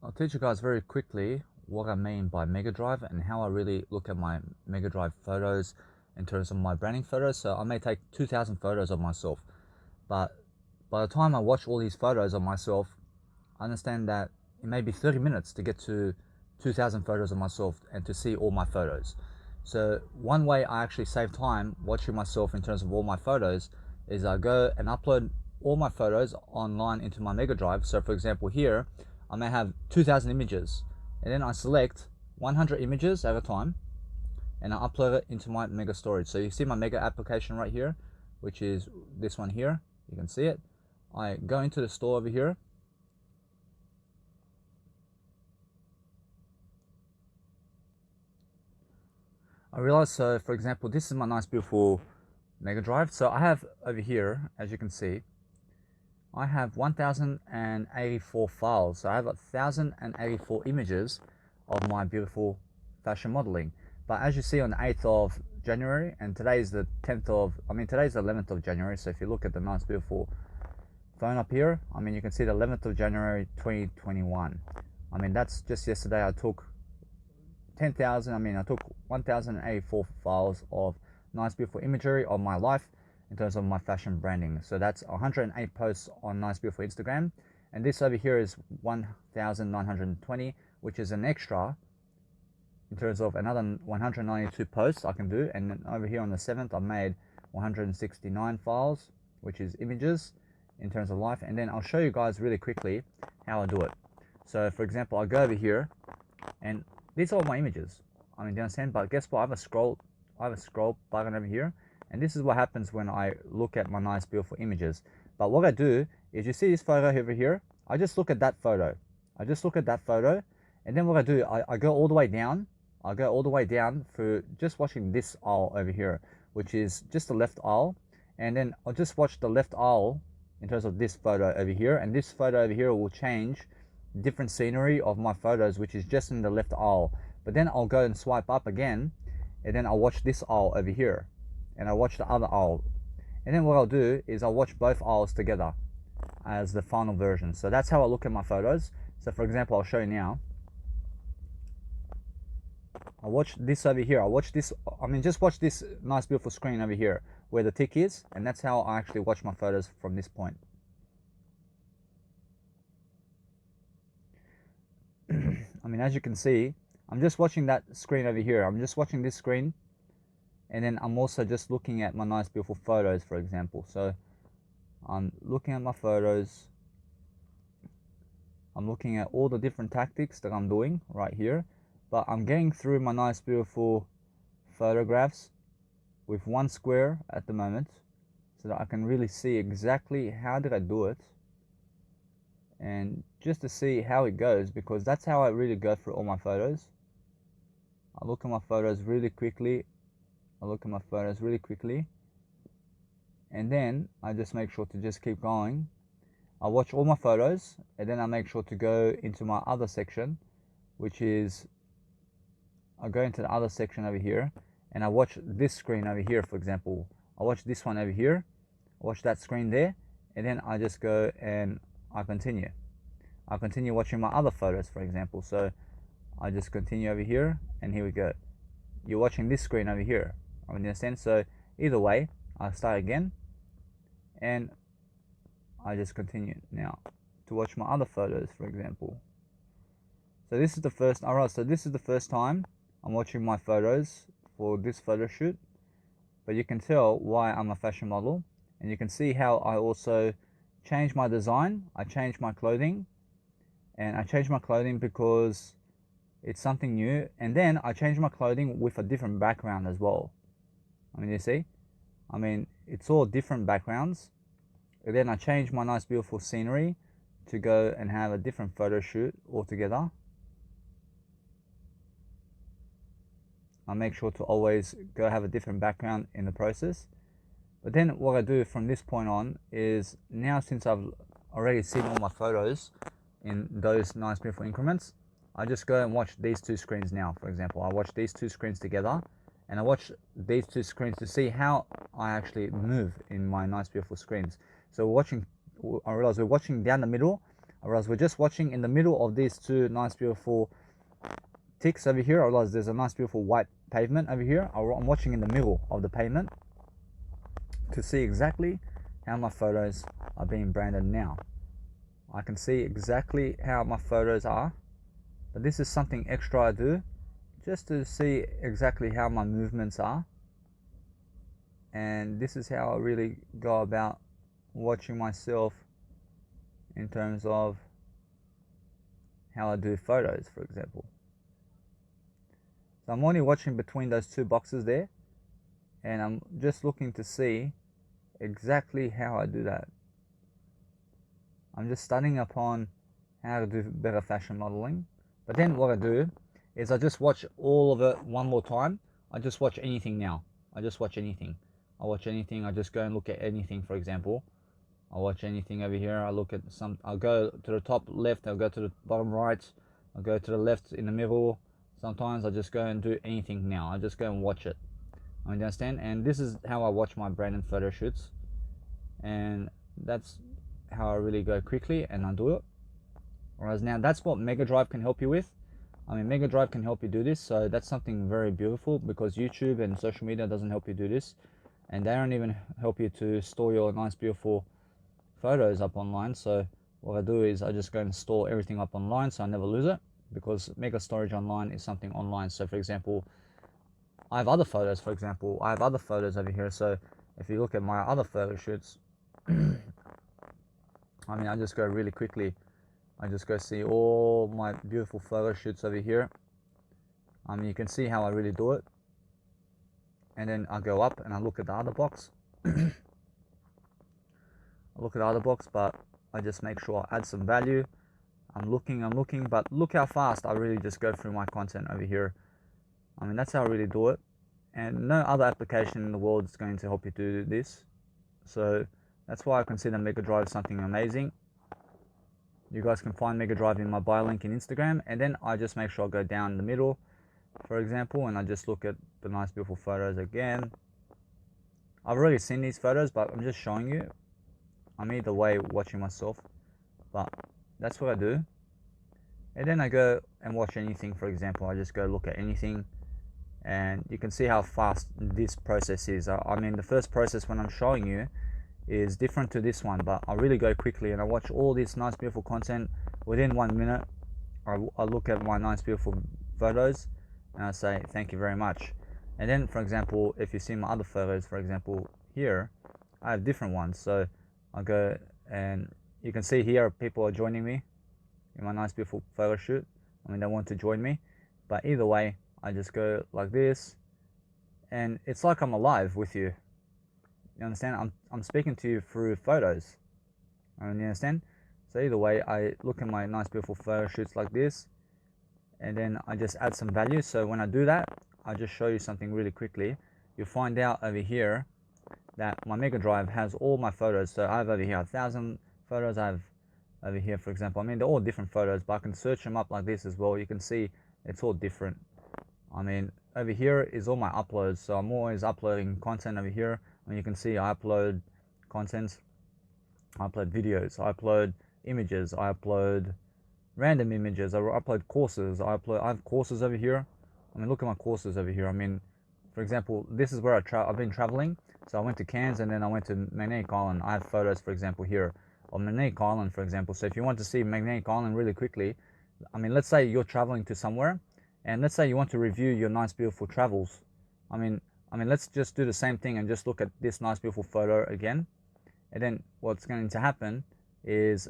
I'll teach you guys very quickly what I mean by Mega Drive and how I really look at my Mega Drive photos in terms of my branding photos. So I may take 2,000 photos of myself, but by the time I watch all these photos of myself, I understand that it may be 30 minutes to get to 2,000 photos of myself and to see all my photos. So one way I actually save time watching myself in terms of all my photos is I go and upload all my photos online into my Mega Drive. So for example here, I may have 2,000 images, and then I select 100 images at a time and I upload it into my Mega storage. So you see my Mega application right here, which is this one here. You can see it. I go into the store over here. I realize, so for example, this is my nice beautiful Mega Drive. So I have over here, as you can see, I have 1084 files. So I have 1084 images of my beautiful fashion modeling. But as you see on the 8th of January, and today is the 10th of, today's the 11th of January. So if you look at the nice beautiful phone up here, you can see the 11th of January 2021. That's just yesterday. I took 1084 files of nice beautiful imagery of my life in terms of my fashion branding. So that's 108 posts on nice beautiful Instagram, and this over here is 1920, which is an extra in terms of another 192 posts I can do. And then over here on the 7th I made 169 files, which is images in terms of life. And then I'll show you guys really quickly how I do it. So for example, I go over here and these are all my images. Do you understand? But guess what? I have a scroll button over here, and this is what happens when I look at my nice beautiful images. But what I do is, you see this photo over here, I just look at that photo. And then what I do, I go all the way down. I go all the way down through just watching this aisle over here, which is just the left aisle. And then I'll just watch the left aisle in terms of this photo over here. And this photo over here will change different scenery of my photos, which is just in the left aisle. But then I'll go and swipe up again, and then I'll watch this aisle over here, and I'll watch the other aisle, and then what I'll do is I'll watch both aisles together as the final version. So that's how I look at my photos. So for example, I'll show you now. I'll watch this over here. I'll watch this, just watch this nice beautiful screen over here where the tick is, and that's how I actually watch my photos from this point. As you can see, I'm just watching that screen over here. I'm just watching this screen, and then I'm also just looking at my nice beautiful photos, for example. So I'm looking at my photos. I'm looking at all the different tactics that I'm doing right here, but I'm getting through my nice beautiful photographs with one square at the moment, so that I can really see exactly how did I do it, and just to see how it goes, because that's how I really go through all my photos. I look at my photos really quickly. And then I just make sure to just keep going. I watch all my photos, and then I make sure to go into my other section, which is, I go into the other section over here, and I watch this screen over here, for example. I watch this one over here, I watch that screen there, and then I just go and I continue watching my other photos, for example. So I just continue over here, and here we go. You're watching this screen over here. Understand? So either way, I start again, and I just continue now to watch my other photos, for example. So this is the first. Alright, so this is the first time I'm watching my photos for this photo shoot. But you can tell why I'm a fashion model, and you can see how I also change my design. I change my clothing, and I change my clothing because it's something new, and then I change my clothing with a different background as well. You see, it's all different backgrounds. And then I change my nice beautiful scenery to go and have a different photo shoot altogether. I make sure to always go have a different background in the process. But then what I do from this point on is, now since I've already seen all my photos in those nice beautiful increments, I just go and watch these two screens now. For example, I watch these two screens together, and I watch these two screens to see how I actually move in my nice beautiful screens. So I realize we're watching down the middle. Whereas we're just watching in the middle of these two nice beautiful ticks over here. I realize there's a nice beautiful white pavement over here. I'm watching in the middle of the pavement to see exactly how my photos are being branded now. I can see exactly how my photos are, but this is something extra I do just to see exactly how my movements are. And this is how I really go about watching myself in terms of how I do photos, for example. So I'm only watching between those two boxes there, and I'm just looking to see exactly how I do that. I'm just studying upon how to do better fashion modeling. But then what I do is I just watch all of it one more time. I just watch anything now. I just watch anything. I watch anything. I just go and look at anything, for example. I watch anything over here. I look at some. I'll go to the top left. I'll go to the bottom right. I'll go to the left in the middle. Sometimes I just go and do anything now. I just go and watch it. I understand? And this is how I watch my branded photo shoots. And that's how I really go quickly and I do it. Whereas now that's what Mega Drive can help you with. I mean, Mega Drive can help you do this. So that's something very beautiful, because YouTube and social media doesn't help you do this. And they don't even help you to store your nice, beautiful photos up online. So what I do is I just go and store everything up online so I never lose it, because Mega Storage Online is something online. So for example, I have other photos. For example, I have other photos over here. So if you look at my other photo shoots, I mean, I just go really quickly. I just go see all my beautiful photo shoots over here. I mean, you can see how I really do it. And then I go up and I look at the other box. I look at the other box, but I just make sure I add some value. I'm looking, but look how fast I really just go through my content over here. I mean, that's how I really do it. And no other application in the world is going to help you do this. So that's why I consider Mega Drive something amazing. You guys can find Mega Drive in my bio link in Instagram. And then I just make sure I go down the middle, for example, and I just look at the nice beautiful photos again. I've already seen these photos, but I'm just showing you. I'm either way watching myself, but that's what I do. And then I go and watch anything. For example, I just go look at anything, and you can see how fast this process is. I mean, the first process when I'm showing you is different to this one, but I really go quickly and I watch all this nice beautiful content within 1 minute. I look at my nice beautiful photos and I say thank you very much. And then, for example, if you see my other photos, for example here, I have different ones. So I go and you can see here people are joining me in my nice beautiful photo shoot. I mean, they want to join me, but either way I just go like this, and it's like I'm alive with you. You understand? I'm speaking to you through photos. You understand? So either way, I look at my nice beautiful photo shoots like this, and then I just add some value. So when I do that, I just show you something really quickly. You'll find out over here that my Mega Drive has all my photos. So I have over here 1,000 photos. I have over here, for example, I mean, they're all different photos, but I can search them up like this as well. You can see it's all different. I mean, over here is all my uploads. So I'm always uploading content over here. And you can see I upload content, I upload videos, I upload images, I upload random images, I upload courses, I have courses over here. I mean, look at my courses over here. I mean, for example, this is where I've been traveling. So I went to Cairns and then I went to Magnetic Island. I have photos, for example, here of Magnetic Island, for example. So if you want to see Magnetic Island really quickly, I mean, let's say you're traveling to somewhere, and let's say you want to review your nice, beautiful travels. I mean, let's just do the same thing and just look at this nice, beautiful photo again. And then what's going to happen is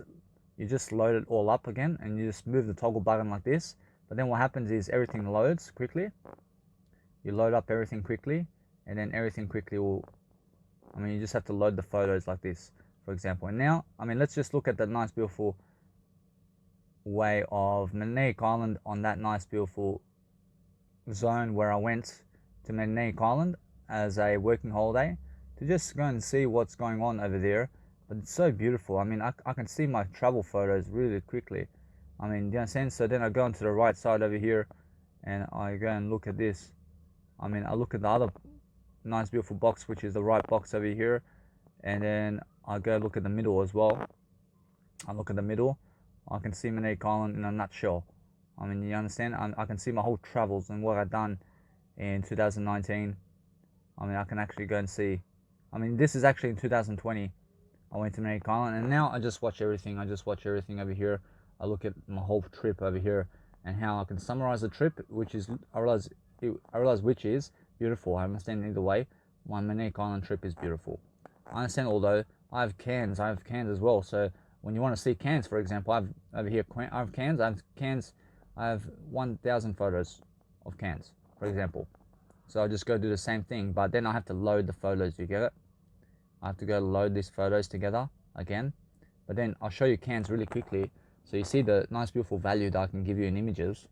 you just load it all up again and you just move the toggle button like this. But then what happens is everything loads quickly. You load up everything quickly, and then everything quickly will, I mean, you just have to load the photos like this, for example. And now, I mean, let's just look at that nice, beautiful way of Magnetic Island on that nice, beautiful zone where I went to Magnetic Island as a working holiday to just go and see what's going on over there. But it's so beautiful. I mean, I can see my travel photos really quickly. I mean, do you understand? So then I go onto the right side over here and I go and look at this. I mean, I look at the other nice beautiful box, which is the right box over here, and then I go look at the middle as well. I look at the middle. I can see Magnetic Island in a nutshell. I mean, you understand? I can see my whole travels and what I've done in 2019. I mean, I can actually go and see. I mean, this is actually in 2020. I went to Magnetic Island, and now I just watch everything. I just watch everything over here. I look at my whole trip over here and how I can summarize the trip, which is I realize which is beautiful. I understand either way. My Magnetic Island trip is beautiful. I understand, although I have Cairns as well. So when you want to see Cairns, for example, I have over here. I have Cairns. I have 1,000 photos of Cairns, for example. So I just go do the same thing, but then I have to load the photos. You get it? I have to go load these photos together again. But then I'll show you Cairns really quickly, so you see the nice beautiful value that I can give you in images.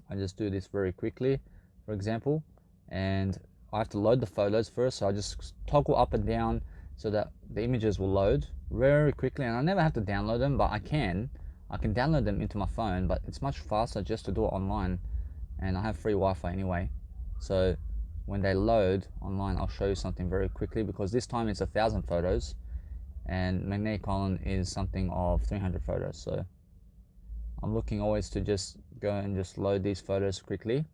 I just do this very quickly, for example, and I have to load the photos first. So I just toggle up and down so that the images will load very quickly, and I never have to download them, but I can download them into my phone, but it's much faster just to do it online, and I have free Wi-Fi anyway. So when they load online, I'll show you something very quickly, because this time it's 1,000 photos and Magnetic Island is something of 300 photos. So I'm looking always to just go and just load these photos quickly.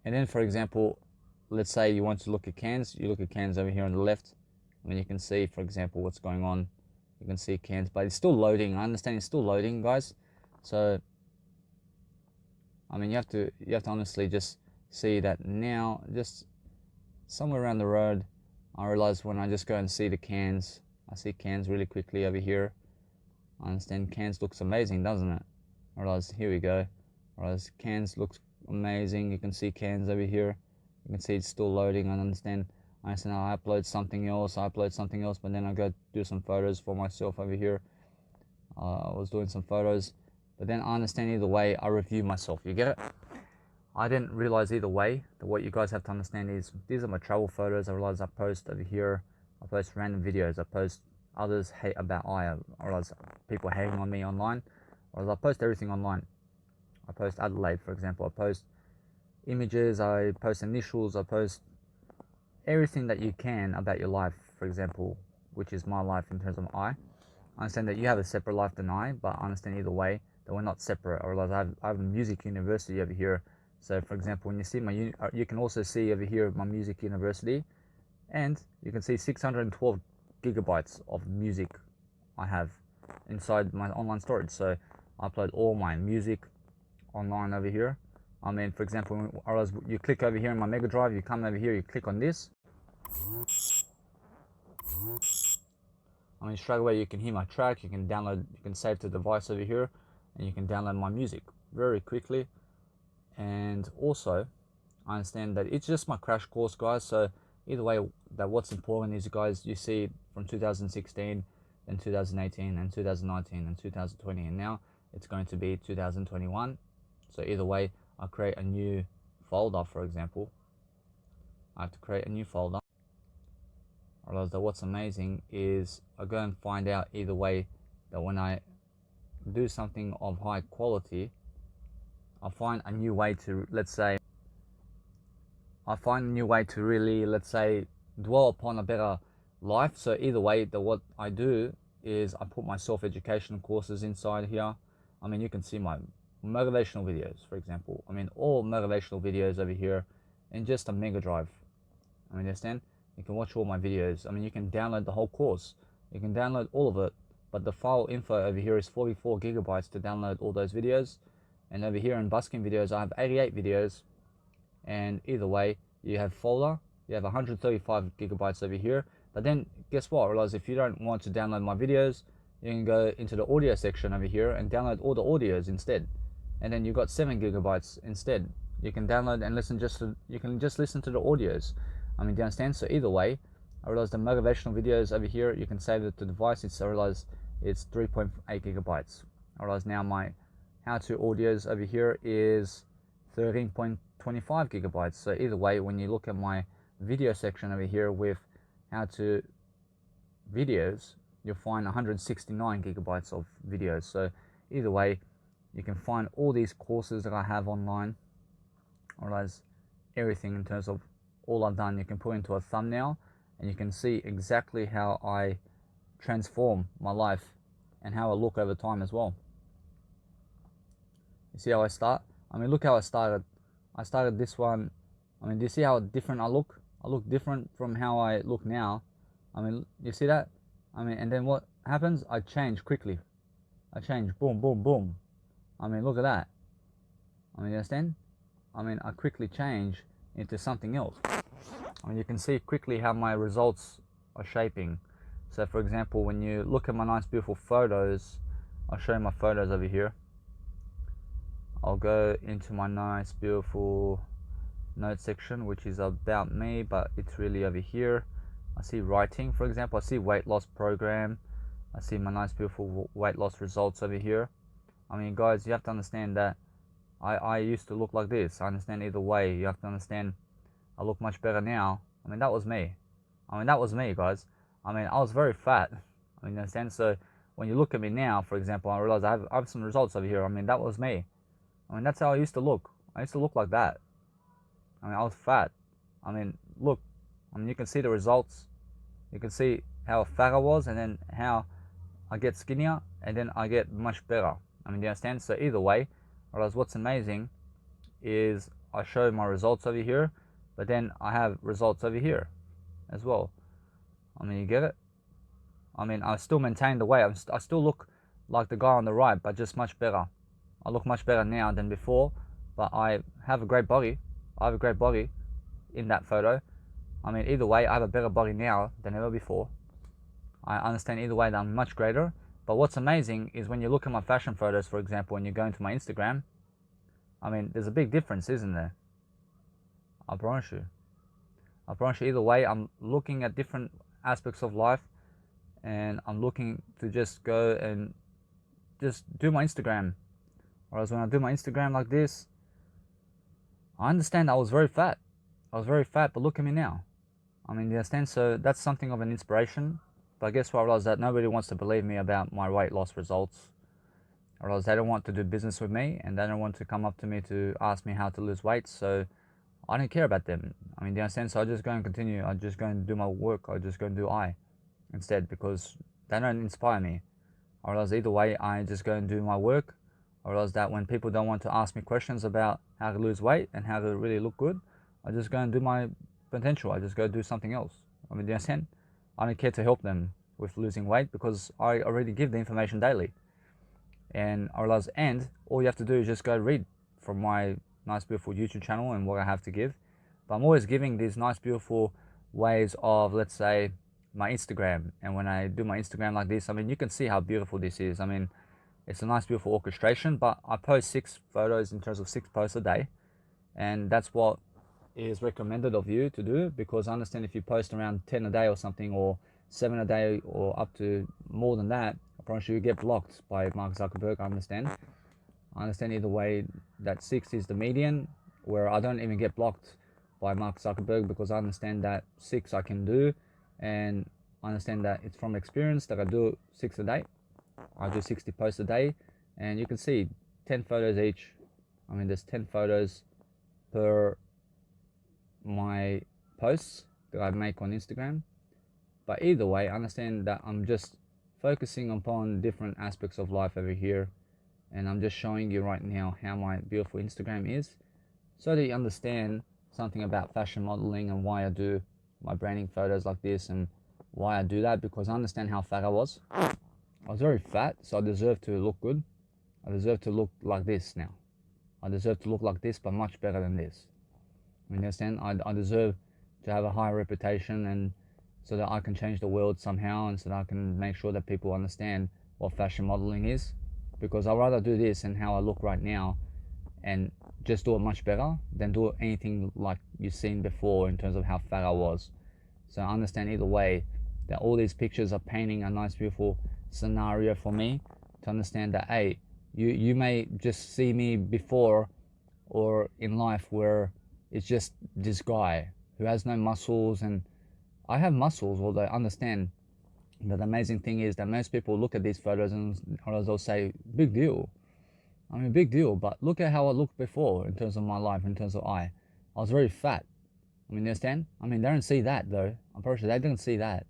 And then, for example, let's say you want to look at Cairns. You look at Cairns over here on the left. I mean, you can see, for example, what's going on. You can see Cairns, but it's still loading. I understand it's still loading, guys. So I mean, you have to honestly just see that now. Just somewhere around the road, I realize when I just go and see the Cairns, I see Cairns really quickly over here. I understand Cairns looks amazing, doesn't it? I realize, here we go. I realize Cairns looks amazing. You can see Cairns over here. You can see it's still loading. I understand I upload something else, but then I go do some photos for myself over here. I was doing some photos, but then I understand either way, I review myself. You get it? I didn't realize either way that what you guys have to understand is these are my travel photos. I realize I post over here. I post random videos. I post others hate about I realize people hating on me online. Or I post everything online. I post Adelaide, for example. I post images. I post initials. I post everything that you can about your life, for example, which is my life in terms of I understand that you have a separate life than I, but I understand either way that we're not separate. I realize I have a music university over here. So for example, when you see you can also see over here my music university, and you can see 612 gigabytes of music I have inside my online storage. So I upload all my music online over here. I mean, for example, you click over here in my Mega Drive, you come over here, you click on this. I mean, straight away you can hear my track, you can download, you can save to the device over here, and you can download my music very quickly. And also, I understand that it's just my crash course, guys. So either way, that what's important is, guys, you see from 2016, then 2018, and 2019, and 2020, and now it's going to be 2021. So either way, I create a new folder, for example. I have to create a new folder. I realize that what's amazing is I go and find out either way that when I do something of high quality, I find a new way to, really, let's say, dwell upon a better life. So either way, what I do is I put my self-educational courses inside here. I mean, you can see my motivational videos, for example. I mean, all motivational videos over here in just a Mega Drive. I mean, understand? You can watch all my videos. I mean, you can download the whole course. You can download all of it, but the file info over here is 44 gigabytes to download all those videos. And over here in Busking videos, I have 88 videos. And either way, you have folder, you have 135 gigabytes over here. But then guess what? I realize if you don't want to download my videos, you can go into the audio section over here and download all the audios instead. And then you've got 7 gigabytes instead. You can download and listen you can just listen to the audios. I mean, do you understand? So either way, I realize the motivational videos over here, you can save it to the device. I realize it's 3.8 gigabytes. I realize now my how-to audios over here is 13.25 gigabytes. So either way, when you look at my video section over here with how-to videos, you'll find 169 gigabytes of videos. So either way, you can find all these courses that I have online. I realize everything in terms of all I've done, you can put into a thumbnail and you can see exactly how I transform my life and how I look over time as well. You see how I start? I mean, look how I started. I started this one. I mean, do you see how different I look? I look different from how I look now. I mean, you see that? I mean, and then what happens? I change quickly. I change, boom, boom, boom. I mean, look at that. I mean, you understand? I mean, I quickly change into something else. I mean, you can see quickly how my results are shaping. So for example, when you look at my nice beautiful photos, I'll show you my photos over here. I'll go into my nice beautiful note section, which is about me, but it's really over here. I see writing, for example. I see weight loss program. I see my nice beautiful weight loss results over here. I mean, guys, you have to understand that I used to look like this. I understand either way. You have to understand I look much better now. I mean, that was me. I mean, that was me, guys. I mean, I was very fat. I mean, you understand? So when you look at me now, for example, I realize I have some results over here. I mean, that was me. I mean, that's how I used to look. I used to look like that. I mean, I was fat. I mean, look. I mean, you can see the results. You can see how fat I was, and then how I get skinnier, and then I get much better. I mean, do you understand? So either way, what's amazing is I show my results over here, but then I have results over here as well. I mean, you get it? I mean, I still maintain the weight. I still look like the guy on the right, but just much better. I look much better now than before, but I have a great body. I have a great body in that photo. I mean, either way, I have a better body now than ever before. I understand either way that I'm much greater. But what's amazing is when you look at my fashion photos, for example, when you go into my Instagram, I mean, there's a big difference, isn't there? I promise you. I promise you, either way, I'm looking at different aspects of life, and I'm looking to just go and just do my Instagram. Whereas when I do my Instagram like this, I understand I was very fat. I was very fat, but look at me now. I mean, you understand? So that's something of an inspiration. But guess what? I realized that nobody wants to believe me about my weight loss results. I realized they don't want to do business with me, and they don't want to come up to me to ask me how to lose weight. So I don't care about them. I mean, do you understand? So I just go and continue. I just go and do my work. I just go and do I instead, because they don't inspire me. I realize either way, I just go and do my work. I realize that when people don't want to ask me questions about how to lose weight and how to really look good, I just go and do my potential. I just go do something else. I mean, do you understand? I don't care to help them with losing weight, because I already give the information daily. And I realize, and all you have to do is just go read from my nice beautiful YouTube channel and what I have to give. But I'm always giving these nice beautiful ways of, let's say, my Instagram. And when I do my Instagram like this, I mean, you can see how beautiful this is. I mean, it's a nice beautiful orchestration, but I post 6 photos in terms of 6 posts a day. And that's what is recommended of you to do, because I understand if you post around 10 a day or something, or 7 a day, or up to more than that, I promise you get blocked by Mark Zuckerberg. I understand either way that 6 is the median, where I don't even get blocked by Mark Zuckerberg, because I understand that 6 I can do, and I understand that it's from experience that I do 6 a day. I do 60 posts a day, and you can see 10 photos each. I mean, there's 10 photos per my posts that I make on Instagram. But either way, I understand that I'm just focusing upon different aspects of life over here, and I'm just showing you right now how my beautiful Instagram is, so that you understand something about fashion modeling and why I do my branding photos like this, and why I do that, because I understand how fat I was. I was very fat, so I deserve to look good. I deserve to look like this now. I deserve to look like this, but much better than this. You understand? I deserve to have a higher reputation, and so that I can change the world somehow, and so that I can make sure that people understand what fashion modeling is. Because I'd rather do this and how I look right now, and just do it much better, than do anything like you've seen before in terms of how fat I was. So I understand either way that all these pictures are painting a nice beautiful scenario for me to understand that, hey, you may just see me before or in life where it's just this guy who has no muscles, and I have muscles, although I understand that the amazing thing is that most people look at these photos and they'll say, big deal. I mean, big deal, but look at how I looked before in terms of my life, in terms of I was very fat. I mean, you understand? I mean, they don't see that though. I'm pretty sure they didn't see that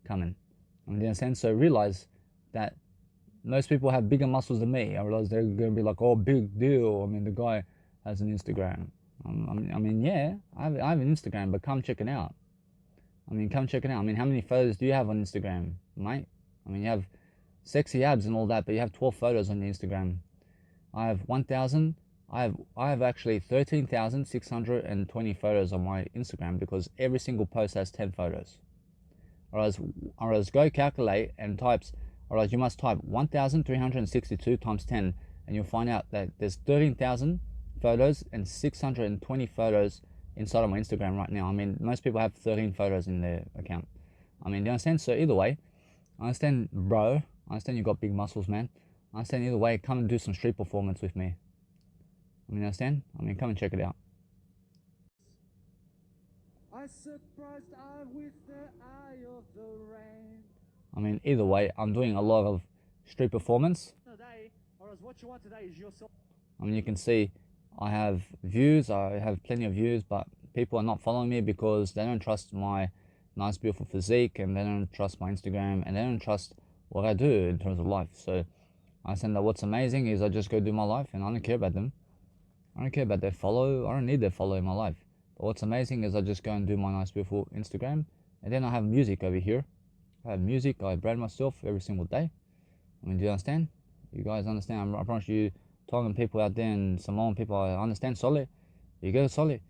coming. I mean, you understand? So realize that most people have bigger muscles than me. I realize they're going to be like, oh, big deal. I mean, the guy has an Instagram. I mean, yeah, I have an Instagram, but come check it out. I mean, come check it out. I mean, how many photos do you have on Instagram, mate? I mean, you have sexy abs and all that, but you have 12 photos on your Instagram. I have 1,000. I have actually 13,620 photos on my Instagram because every single post has 10 photos. Or else go calculate and types, or else you must type 1,362 times 10, and you'll find out that there's 13,000 photos and 620 photos inside of my Instagram right now. I mean, most people have 13 photos in their account. I mean, do you understand? So either way, I understand, bro. I understand you got big muscles, man. I understand either way, come and do some street performance with me. I mean, understand? I mean, come and check it out. I surprised eye with the eye of the rain. I mean, either way, I'm doing a lot of street performance. Today, or as what you want today is yourself. I mean, you can see I have views. I have plenty of views, but people are not following me because they don't trust my nice, beautiful physique, and they don't trust my Instagram, and they don't trust what I do in terms of life. So I said that what's amazing is I just go do my life, and I don't care about them. I don't care about their follow. I don't need their follow in my life. But what's amazing is I just go and do my nice, beautiful Instagram, and then I have music over here. I have music. I brand myself every single day. I mean, do you understand? You guys understand? I promise you, Tongan people out there and Samoan people, I understand solid. You go solid.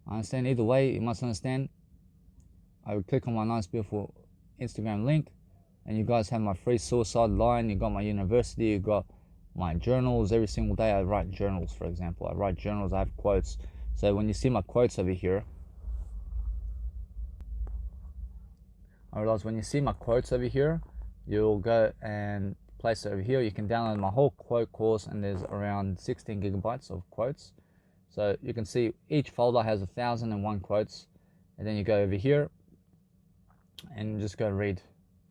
I understand either way. You must understand. I would click on my nice, beautiful Instagram link, and you guys have my free suicide line. You got my university. You got my journals. Every single day I write journals, for example. I write journals. I have quotes. So when you see my quotes over here, I realize when you see my quotes over here, you'll go and place it over here. You can download my whole quote course, and there's around 16 gigabytes of quotes. So you can see each folder has 1,001 quotes, and then you go over here and just go read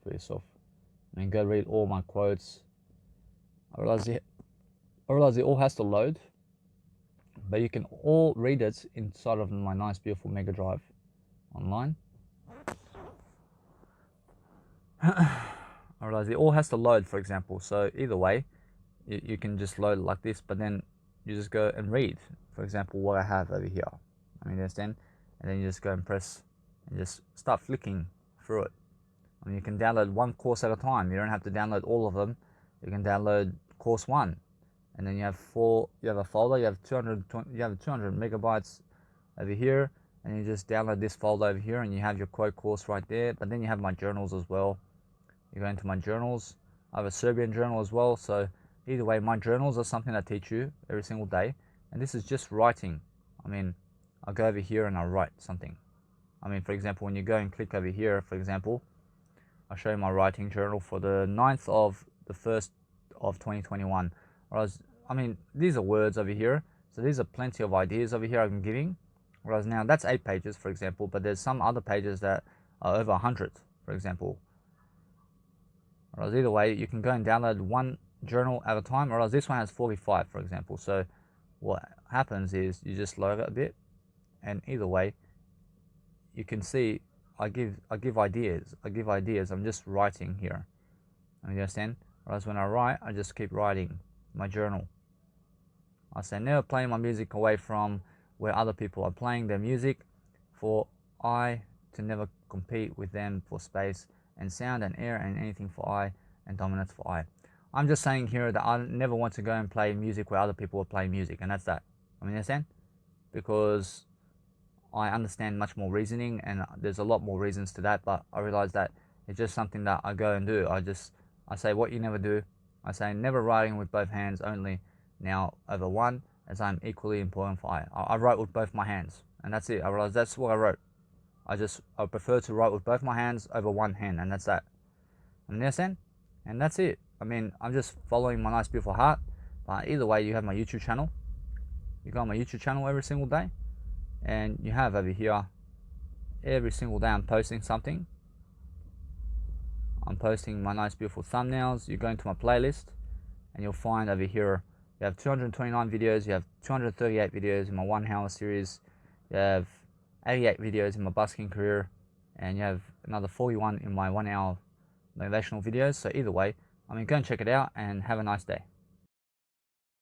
for yourself. I mean, go read all my quotes. I realize it all has to load, but you can all read it inside of my nice, beautiful Mega Drive online. I realize it all has to load, for example. So either way, you can just load it like this, but then you just go and read, for example, what I have over here. I mean, understand? And then you just go and press and just start flicking through it. I mean, you can download one course at a time. You don't have to download all of them. You can download course 1, and then you have a folder. You have 200 megabytes over here, and you just download this folder over here, and you have your quote course right there. But then you have my journals as well. You go into my journals. I have a Serbian journal as well. So either way, my journals are something I teach you every single day, and this is just writing. I mean, I go over here and I write something. I mean, for example, when you go and click over here, for example, I'll show you my writing journal for the 9th of the 1st of 2021. Whereas, I mean, these are words over here. So these are plenty of ideas over here I'm giving. Whereas now that's 8 pages, for example, but there's some other pages that are over 100, for example. Whereas either way, you can go and download one journal at a time, or else this one has 45, for example. So what happens is you just load it a bit, and either way, you can see I give ideas. I'm just writing here. You understand? Whereas when I write, I just keep writing my journal. I say never play my music away from where other people are playing their music, for I to never compete with them for space and sound and air and anything for I and dominance for I. I'm just saying here that I never want to go and play music where other people are playing music, and that's that. I mean, you understand? Because I understand much more reasoning, and there's a lot more reasons to that, but I realize that it's just something that I go and do. I say what you never do. I say never writing with both hands only now over one, as I'm equally important for I write with both my hands, and that's it. I realize that's what I wrote. I prefer to write with both my hands over one hand, and that's that. And understand? And that's it. I mean, I'm just following my nice beautiful heart. But either way, you have my YouTube channel. You go on my YouTube channel every single day, and you have over here every single day I'm posting something. I'm posting my nice beautiful thumbnails. You go into my playlist, and you'll find over here you have 229 videos. You have 238 videos in my 1 hour series. You have 88 videos in my busking career, and you have another 41 in my 1 hour motivational videos. So either way, I mean, go and check it out and have a nice day.